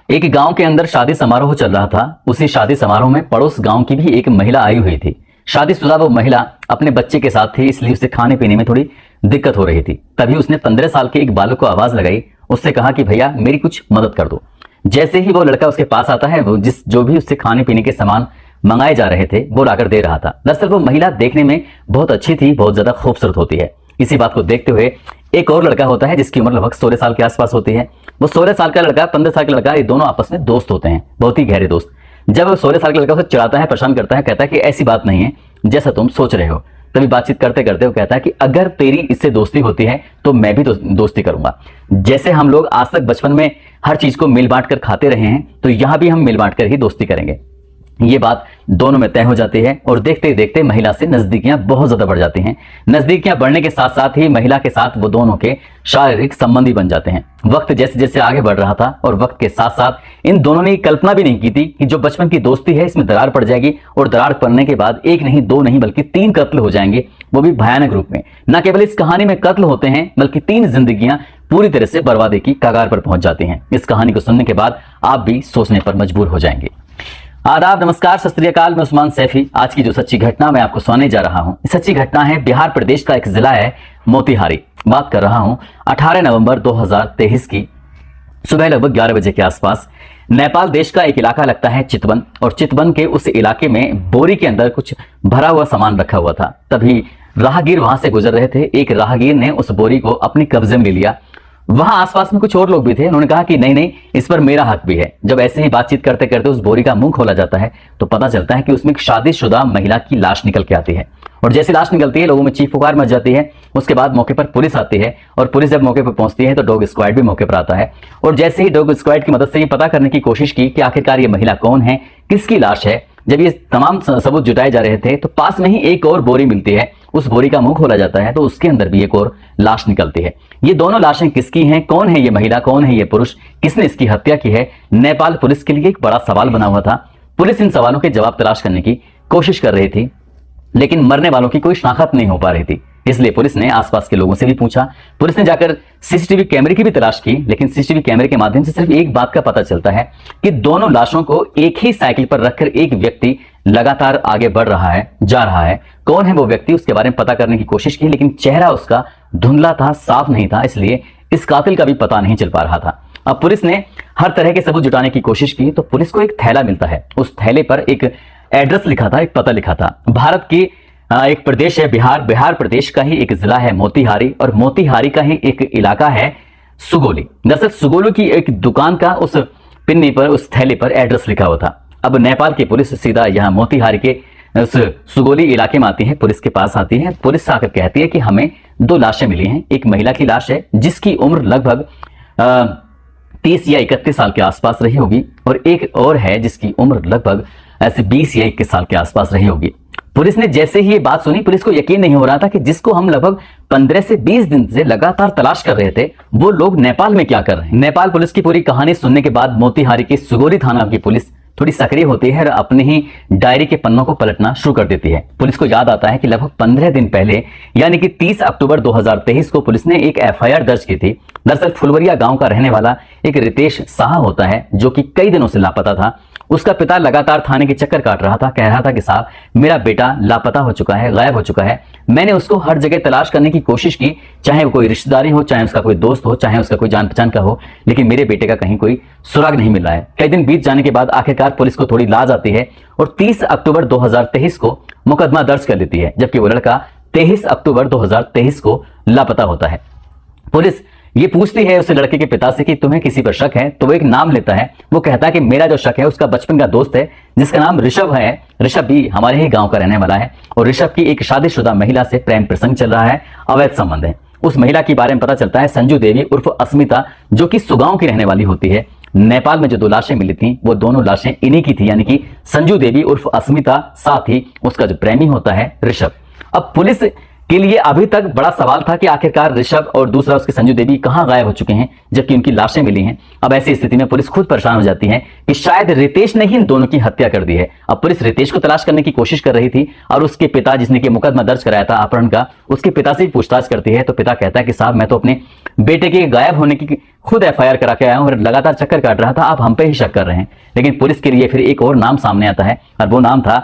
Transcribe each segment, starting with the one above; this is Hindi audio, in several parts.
एक गांव के अंदर शादी समारोह चल रहा था। उसी शादी समारोह में पड़ोस गांव की भी एक महिला आई हुई थी। शादीशुदा वो महिला अपने बच्चे के साथ थी, इसलिए उसे खाने पीने में थोड़ी दिक्कत हो रही थी। तभी उसने 15 साल के एक बालक को आवाज लगाई। उससे कहा कि भैया मेरी कुछ मदद कर दो। जैसे ही वो लड़का उसके पास आता है, वो जो भी उससे खाने पीने के सामान मंगाए जा रहे थे वो लाकर दे रहा था। दरअसल वो महिला देखने में बहुत अच्छी थी, बहुत ज्यादा खूबसूरत होती है। इसी बात को देखते हुए एक और लड़का होता है जिसकी उम्र लगभग 16 साल के आसपास होती है। वो 16 साल का लड़का, 15 साल का लड़का, ये दोनों आपस में दोस्त होते हैं, बहुत ही गहरे दोस्त। जब वो 16 साल का लड़का उसे चिढ़ाता है, परेशान करता है, कहता है कि ऐसी बात नहीं है जैसा तुम सोच रहे हो। तभी बातचीत करते करते वो कहता है कि अगर तेरी इससे दोस्ती होती है तो मैं भी दोस्ती करूंगा। जैसे हम लोग आज तक बचपन में हर चीज को मिल बांट कर खाते रहे हैं, तो यहां भी हम मिल बांट कर ही दोस्ती करेंगे। ये बात दोनों में तय हो जाती है और देखते ही देखते महिला से नजदीकियां बहुत ज्यादा बढ़ जाती हैं। नजदीकियां बढ़ने के साथ साथ ही महिला के साथ वो दोनों के शारीरिक संबंधी बन जाते हैं। वक्त जैसे जैसे आगे बढ़ रहा था और वक्त के साथ साथ इन दोनों ने कल्पना भी नहीं की थी कि जो बचपन की दोस्ती है इसमें दरार पड़ जाएगी और दरार पड़ने के बाद एक नहीं, दो नहीं, बल्कि 3 कत्ल हो जाएंगे, वो भी भयानक रूप में। न केवल इस कहानी में कत्ल होते हैं बल्कि 3 जिंदगियां पूरी तरह से बर्बादी की कगार पर पहुंच जाती हैं। इस कहानी को सुनने के बाद आप भी सोचने पर मजबूर हो जाएंगे। आदाब, नमस्कार, सत श्री अकाल। मैं उस्मान सैफी। आज की जो सच्ची घटना मैं आपको सुनाने जा रहा हूं, सच्ची घटना है बिहार प्रदेश का एक जिला है मोतिहारी। बात कर रहा हूं 18 नवंबर 2023 की सुबह लगभग 11 बजे के आसपास। नेपाल देश का एक इलाका लगता है चितवन, और चितवन के उस इलाके में बोरी के अंदर कुछ भरा हुआ सामान रखा हुआ था। तभी राहगीर वहां से गुजर रहे थे। एक राहगीर ने उस बोरी को अपने कब्जे में ले लिया। वहां आसपास में कुछ और लोग भी थे। उन्होंने कहा कि नहीं नहीं, इस पर मेरा हक भी है। जब ऐसे ही बातचीत करते करते उस बोरी का मुंह खोला जाता है तो पता चलता है कि उसमें एक शादीशुदा महिला की लाश निकल के आती है। और जैसे लाश निकलती है लोगों में चीख पुकार मच जाती है। उसके बाद मौके पर पुलिस आती है और पुलिस जब मौके पर पहुंचती है तो डॉग स्क्वाड भी मौके पर आता है। और जैसे ही डॉग स्क्वाड की मदद से ये पता करने की कोशिश की कि आखिरकार ये महिला कौन है, किसकी लाश है, जब ये तमाम सबूत जुटाए जा रहे थे तो पास में ही एक और बोरी मिलती है। उस बोरी का मुंह खोला जाता है तो उसके अंदर भी एक और लाश निकलती है। ये दोनों लाशें किसकी हैं? कौन है ये महिला, कौन है ये पुरुष, किसने इसकी हत्या की है? नेपाल पुलिस के लिए एक बड़ा सवाल बना हुआ था। पुलिस इन सवालों के जवाब तलाश करने की कोशिश कर रही थी, लेकिन मरने वालों की कोई शनाख्त नहीं हो पा रही थी। इसलिए पुलिस ने आसपास के लोगों से भी पूछा। पुलिस ने जाकर सीसीटीवी कैमरे की भी तलाश की, लेकिन सीसीटीवी कैमरे के माध्यम से सिर्फ एक बात का पता चलता है कि दोनों लाशों को एक ही साइकिल पर रखकर एक व्यक्ति लगातार आगे बढ़ रहा है, जा रहा है। कौन है वो व्यक्ति, उसके बारे में पता करने की कोशिश की, लेकिन चेहरा उसका धुंधला था, साफ नहीं था, इसलिए इस कातिल का भी पता नहीं चल पा रहा था। अब पुलिस ने हर तरह के सबूत जुटाने की कोशिश की तो पुलिस को एक थैला मिलता है। उस थैले पर एक एड्रेस लिखा था, एक पता लिखा था। भारत की एक प्रदेश है बिहार, बिहार प्रदेश का ही एक जिला है मोतिहारी, और मोतिहारी का ही एक इलाका है सुगोली। दरअसल सुगोली की एक दुकान का उस पिन्नी पर, उस थैले पर एड्रेस लिखा हुआ था। अब नेपाल की पुलिस सीधा यहाँ मोतिहारी के उस सुगोली इलाके में आती है, पुलिस के पास आती है। पुलिस आकर कहती है कि हमें 2 लाशें मिली हैं। एक महिला की लाश है जिसकी उम्र लगभग 30 या 31 साल के आसपास रही होगी, और एक और है जिसकी उम्र लगभग ऐसे 20 या 21 साल के आसपास रही होगी। पुलिस ने जैसे ही ये बात सुनी, पुलिस को यकीन नहीं हो रहा था कि जिसको हम लगभग 15 से 20 दिन से लगातार तलाश कर रहे थे, वो लोग नेपाल में क्या कर रहे हैं। नेपाल पुलिस की पूरी कहानी सुनने के बाद मोतिहारी की सुगोली थाना की पुलिस थोड़ी सक्रिय होती है और अपने ही डायरी के पन्नों को पलटना शुरू कर देती है। पुलिस को याद आता है कि लगभग 15 दिन पहले, यानी कि 30 अक्टूबर 2023 को पुलिस ने एक एफआईआर दर्ज की थी। दरअसल फुलवरिया गांव का रहने वाला एक रितेश साहा होता है जो कि कई दिनों से लापता था। उसका पिता लगातार थाने के चक्कर काट रहा था, कह रहा था कि साहब मेरा बेटा लापता हो चुका है, गायब हो चुका है। मैंने उसको हर जगह तलाश करने की कोशिश की, चाहे वो कोई रिश्तेदारी हो, चाहे उसका कोई दोस्त हो, चाहे उसका कोई जान पहचान का हो, लेकिन मेरे बेटे का कहीं कोई सुराग नहीं मिल रहा है। कई दिन बीत जाने के बाद आखिरकार पुलिस को थोड़ी लाज आती है और 30 अक्टूबर 2023 को मुकदमा दर्ज कर लेती है, जबकि वो लड़का 23 अक्टूबर 2023 को लापता होता है। पुलिस ये पूछती है उस लड़के के पिता से कि तुम्हें किसी पर शक है, तो वो एक नाम लेता है। वो कहता है कि मेरा जो शक है उसका बचपन का दोस्त है जिसका नाम ऋषभ है। ऋषभ भी हमारे ही गांव का रहने वाला है और ऋषभ की एक शादीशुदा महिला से प्रेम प्रसंग चल रहा है, अवैध संबंध है। उस महिला के बारे में पता चलता है संजू देवी उर्फ अस्मिता, जो कि सुगांव की रहने वाली होती है। नेपाल में जो 2 लाशें मिली थी वो दोनों लाशें इन्हीं की थी, यानी कि संजू देवी उर्फ अस्मिता, साथ ही उसका जो प्रेमी होता है ऋषभ। अब पुलिस के लिए अभी तक बड़ा सवाल था कि आखिरकार ऋषभ और दूसरा उसके संजू देवी कहां गायब हो चुके हैं, जबकि उनकी लाशें मिली हैं। अब ऐसी स्थिति में पुलिस खुद परेशान हो जाती है कि शायद रितेश ने ही इन दोनों की हत्या कर दी है। अब पुलिस रितेश को तलाश करने की कोशिश कर रही थी और उसके पिता, जिसने कि मुकदमा दर्ज कराया था अपहरण का, उसके पिता से पूछताछ करती है। तो पिता कहता है कि साहब, मैं तो अपने बेटे के गायब होने की खुद FIR करा के आया हूं और लगातार चक्कर काट रहा था, आप हम पे ही शक कर रहे हैं। लेकिन पुलिस के लिए फिर एक और नाम सामने आता है और वो नाम था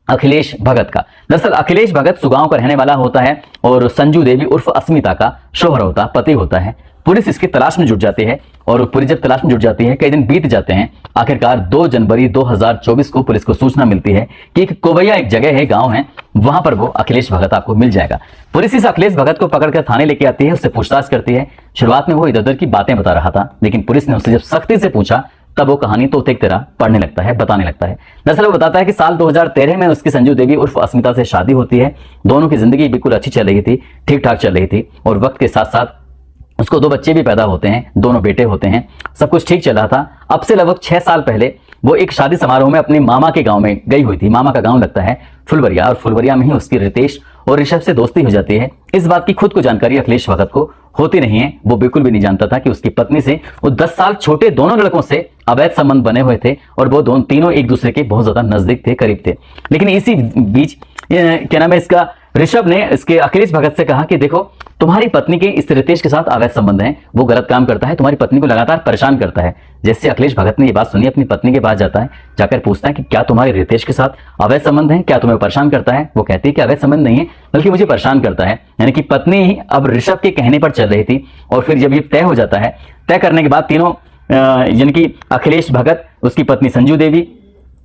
अखिलेश भगत का। दरअसल अखिलेश भगत सुगांव का रहने वाला होता है और संजू देवी उर्फ अस्मिता का शोहर होता, पति होता है। पुलिस इसकी तलाश में जुट जाती है और पुलिस जब तलाश में जुट जाती है, कई दिन बीत जाते हैं। आखिरकार 2 जनवरी 2024 को पुलिस को सूचना मिलती है कि एक कोवैया, एक जगह है, गांव है, वहां पर वो अखिलेश भगत आपको मिल जाएगा। पुलिस इस अखिलेश भगत को पकड़कर थाने लेके आती है, उससे पूछताछ करती है। शुरुआत में वो इधर उधर की बातें बता रहा था, लेकिन पुलिस ने उससे जब सख्ती से पूछा तब वो कहानी तो एक तरह पढ़ने लगता है, बताने लगता है। दरअसल वो बताता है कि साल 2013 में उसकी संजू देवी उर्फ अस्मिता से शादी होती है। दोनों की जिंदगी बिल्कुल अच्छी चल रही थी, ठीक ठाक चल रही थी और वक्त के साथ साथ उसको 2 बच्चे भी पैदा होते हैं, दोनों बेटे होते हैं। सब कुछ ठीक चल रहा था। अब से लगभग 6 साल पहले वो एक शादी समारोह में अपने मामा के गांव में गई हुई थी। मामा का गांव लगता है फुलवरिया और फुलवरिया में ही उसकी रितेश और ऋषभ से दोस्ती हो जाती है। इस बात की खुद को जानकारी अखिलेश भगत को होती नहीं है। वो बिल्कुल भी नहीं जानता था कि उसकी पत्नी से वो 10 साल छोटे दोनों लड़कों से अवैध संबंध बने हुए थे और वो तीनों एक दूसरे के बहुत ज्यादा नजदीक थे, करीब थे। लेकिन इसी बीच क्या नाम है इसका, ऋषभ ने इसके अखिलेश भगत से कहा कि देखो, तुम्हारी पत्नी के इस रितेश के साथ अवैध संबंध हैं, वो गलत काम करता है, तुम्हारी पत्नी को लगातार परेशान करता है। जैसे अखिलेश भगत ने ये बात सुनी, अपनी पत्नी के पास जाता है, जाकर पूछता है कि क्या तुम्हारे रितेश के साथ अवैध संबंध है, क्या तुम्हें परेशान करता है। वो कहती है कि अवैध संबंध नहीं है, बल्कि मुझे परेशान करता है। यानी कि पत्नी ही अब ऋषभ के कहने पर चल रही थी। और फिर जब ये तय हो जाता है, तय करने के बाद तीनों यानी कि अखिलेश भगत, उसकी पत्नी संजू देवी,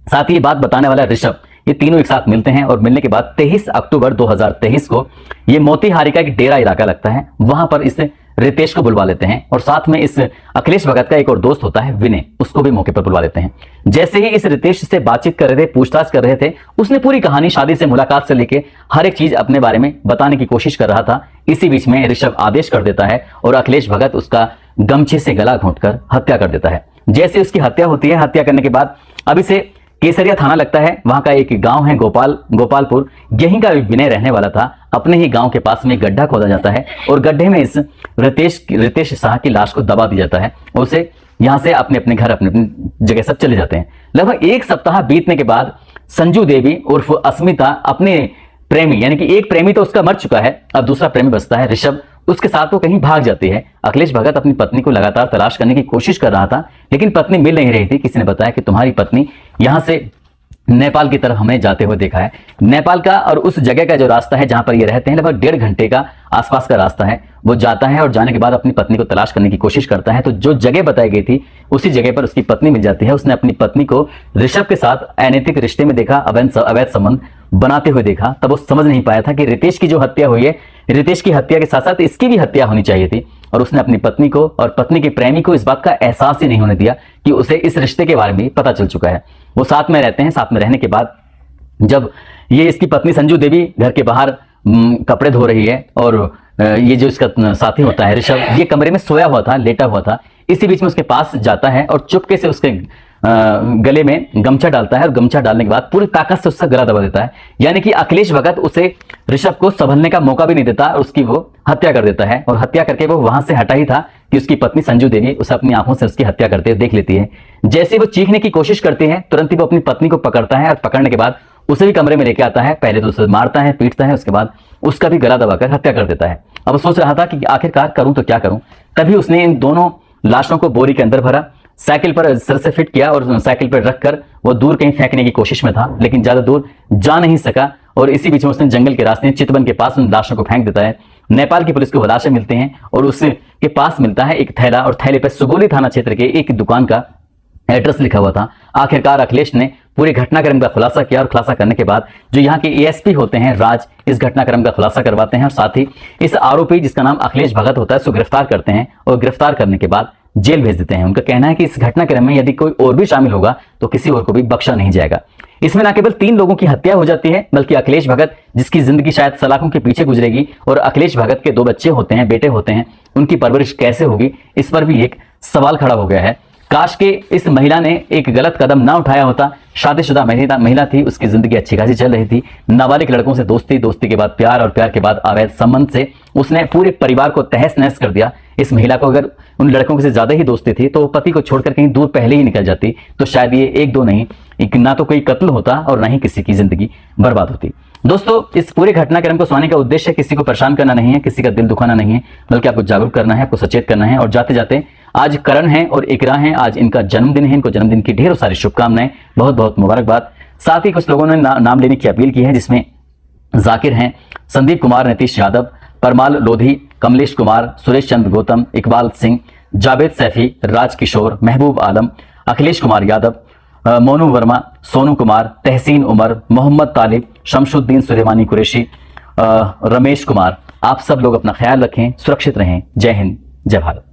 साथ ही बात बताने वाला ऋषभ, ये तीनों एक साथ मिलते हैं। और मिलने के बाद 23 अक्टूबर 2023 को ये मोतीहारी का एक डेरा इलाका लगता है, वहां पर इस रितेश को बुलवा लेते हैं और साथ में इस अखिलेश भगत का एक और दोस्त होता है विनय, उसको भी मौके पर बुलवा लेते हैं। जैसे ही इस रितेश से बातचीत कर रहे थे, पूछताछ कर रहे थे, उसने पूरी कहानी, शादी से मुलाकात से लेके हर एक चीज अपने बारे में बताने की कोशिश कर रहा था। इसी बीच में ऋषभ आदेश कर देता है और अखिलेश भगत उसका गमछे से गला घोंटकर हत्या कर देता है। जैसे उसकी हत्या होती है, हत्या करने के बाद अब इसे केसरिया थाना लगता है, वहां का एक गांव है गोपालपुर, यहीं का विनय रहने वाला था। अपने ही गांव के पास में गड्ढा खोदा जाता है और गड्ढे में इस रितेश शाह की लाश को दबा दिया जाता है और उसे यहां से अपने अपने घर, अपने अपनी जगह सब चले जाते हैं। लगभग 1 सप्ताह बीतने के बाद संजू देवी उर्फ अस्मिता अपने प्रेमी, यानी कि एक प्रेमी तो उसका मर चुका है, अब दूसरा प्रेमी बचता है ऋषभ, उसके साथ वो कहीं भाग जाती है। अखिलेश भगत अपनी पत्नी को लगातार तलाश करने की कोशिश कर रहा था, लेकिन पत्नी मिल नहीं रही थी। किसी ने बताया कि तुम्हारी पत्नी यहां से नेपाल की तरफ हमें जाते हुए देखा है। नेपाल का और उस जगह का जो रास्ता है जहां पर ये रहते हैं, लगभग 1.5 घंटे का आसपास का रास्ता है। वो जाता है और जाने के बाद अपनी पत्नी को तलाश करने की कोशिश करता है। तो जो जगह बताई गई थी, उसी जगह पर उसकी पत्नी मिल जाती है। उसने अपनी पत्नी को ऋषभ के साथ अनैतिक रिश्ते में देखा, अवैध संबंध बनाते हुए देखा। तब वो समझ नहीं पाया था कि रितेश की जो हत्या हुई है, रितेश की हत्या के साथ साथ इसकी भी हत्या होनी चाहिए थी। और उसने अपनी पत्नी को और पत्नी के प्रेमी को इस बात का एहसास ही नहीं होने दिया कि उसे इस रिश्ते के बारे में पता चल चुका है। वो साथ में रहते हैं। साथ में रहने के बाद जब ये इसकी पत्नी संजू देवी घर के बाहर कपड़े धो रही है और ये जो इसका साथी होता है ऋषभ, ये कमरे में सोया हुआ था, लेटा हुआ था। इसी बीच में उसके पास जाता है और चुपके से उसके गले में गमछा डालता है और गमछा डालने के बाद पूरी ताकत से उसका गला दबा देता है। यानी कि अखिलेश भगत उसे ऋषभ को संभलने का मौका भी नहीं देता और उसकी वो हत्या कर देता है। और हत्या करके वो वहां से हटा ही था कि उसकी पत्नी संजू देवी उसे अपनी आंखों से उसकी हत्या करते देख लेती है। जैसे वो चीखने की कोशिश करती है, तुरंत ही वो अपनी पत्नी को पकड़ता है और पकड़ने के बाद उसे भी कमरे में लेके आता है। पहले तो उसे मारता है, पीटता है, उसके बाद उसका भी गला दबाकर हत्या कर देता है। अब वो सोच रहा था कि आखिरकार करूं तो क्या करूं। तभी उसने इन दोनों लाशों को बोरी के अंदर भरा, साइकिल पर सर से फिट किया और साइकिल पर रखकर वो दूर कहीं फेंकने की कोशिश में था, लेकिन ज्यादा दूर जा नहीं सका। और इसी बीच में उसने जंगल के रास्ते चितवन के पास उन लाशों को फेंक देता है। नेपाल की पुलिस को लाशें मिलते हैं और उसके पास मिलता है एक थैला और थैले पर सुगोली थाना क्षेत्र के एक दुकान का एड्रेस लिखा हुआ था। आखिरकार अखिलेश ने पूरे घटनाक्रम का खुलासा किया और खुलासा करने के बाद जो यहाँ के एएसपी होते हैं राज, इस घटनाक्रम का खुलासा करवाते हैं और साथ ही इस आरोपी जिसका नाम अखिलेश भगत होता है उसको गिरफ्तार करते हैं और गिरफ्तार करने के बाद जेल भेज देते हैं। उनका कहना है कि इस घटनाक्रम में यदि कोई और भी शामिल होगा तो किसी और को भी बख्शा नहीं जाएगा। इसमें न केवल 3 लोगों की हत्या हो जाती है, बल्कि अखिलेश भगत जिसकी जिंदगी शायद सलाखों के पीछे गुजरेगी और अखिलेश भगत के 2 बच्चे होते हैं, बेटे होते हैं, उनकी परवरिश कैसे होगी, इस पर भी एक सवाल खड़ा हो गया है। काश के इस महिला ने एक गलत कदम ना उठाया होता, शादीशुदा महिला थी, उसकी जिंदगी अच्छी खासी चल रही थी। नाबालिग लड़कों से दोस्ती, दोस्ती के बाद प्यार और प्यार के बाद अवैध संबंध से उसने पूरे परिवार को तहस नहस कर दिया। इस महिला को अगर उन लड़कों से ज्यादा ही दोस्ती थी तो पति को छोड़कर कहीं दूर पहले ही निकल जाती, तो शायद ये एक दो नहीं, ना तो कोई कत्ल होता और ना ही किसी की जिंदगी बर्बाद होती। दोस्तों, इस पूरे घटनाक्रम को सुनाने का उद्देश्य किसी को परेशान करना नहीं है, किसी का दिल दुखाना नहीं है, बल्कि आपको जागरूक करना है, आपको सचेत करना है। और जाते जाते आज करण है और इकरा है, आज इनका जन्मदिन है, इनको जन्मदिन की ढेरों सारी शुभकामनाएं, बहुत बहुत मुबारकबाद। साथ ही कुछ लोगों ने नाम लेने की अपील की है, जिसमें जाकिर हैं, संदीप कुमार, नीतीश यादव, परमाल लोधी, कमलेश कुमार, सुरेश चंद्र गौतम, इकबाल सिंह, जावेद सैफी, राज किशोर, महबूब आलम, अखिलेश कुमार यादव, मोनू वर्मा, सोनू कुमार, तहसीन उमर, मोहम्मद तालिब, शमशुद्दीन सुलेमानी कुरैशी, रमेश कुमार। आप सब लोग अपना ख्याल रखें, सुरक्षित रहें। जय हिंद, जय भारत।